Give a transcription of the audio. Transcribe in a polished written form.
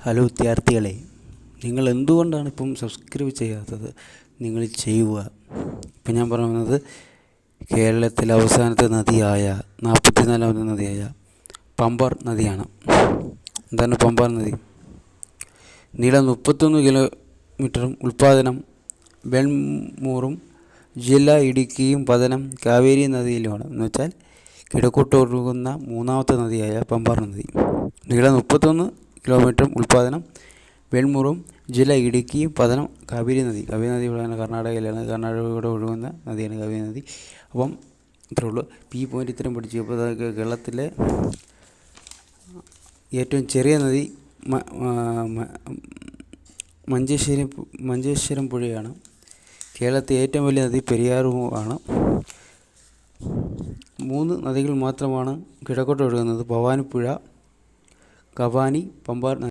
Hello വിദ്യാർത്ഥികളെ, നിങ്ങൾ എന്തുകൊണ്ടാണ് ഇപ്പം സബ്സ്ക്രൈബ് ചെയ്യാത്തത്? നിങ്ങൾ ചെയ്യുക. ഇപ്പം ഞാൻ പറയുന്നത് കേരളത്തിലെ അവസാനത്തെ നദിയായ 44ാമത്തെ നദിയായ പമ്പാർ നദിയാണ്. എന്താണ് പമ്പാർ നദി? നീളം 31 കിലോമീറ്ററും ഉൽപ്പാദനം വെൺമൂറും ജില്ല ഇടുക്കിയും പതനം കാവേരി നദിയിലുമാണ്. എന്ന് വെച്ചാൽ കിഴക്കോട്ട് ഒഴുകുന്ന മൂന്നാമത്തെ നദിയായ പമ്പാർ നദി. നീളം 31 കിലോമീറ്ററും ഉൽപ്പാദനം വെൺമുറും ജില്ല ഇടുക്കിയും പതനം കാവേരി നദി. കാവേരി നദി ഇവിടെ കർണാടകയിലാണ്. കർണാടകയിലൂടെ ഒഴുകുന്ന നദിയാണ് കാവേരി നദി. അപ്പം ഇത്രേ ഉള്ളൂ. ഈ പോയിന്റ് ഇത്രയും പഠിച്ചു. അപ്പോൾ കേരളത്തിലെ ഏറ്റവും ചെറിയ നദി മഞ്ചേശ്വരം പുഴയാണ്. കേരളത്തിലെ ഏറ്റവും വലിയ നദി പെരിയാറുമാണ്. 3 നദികൾ മാത്രമാണ് കിഴക്കോട്ട് ഒഴുകുന്നത്: ഭവാനിപ്പുഴ, കബാനി, പമ്പാർ.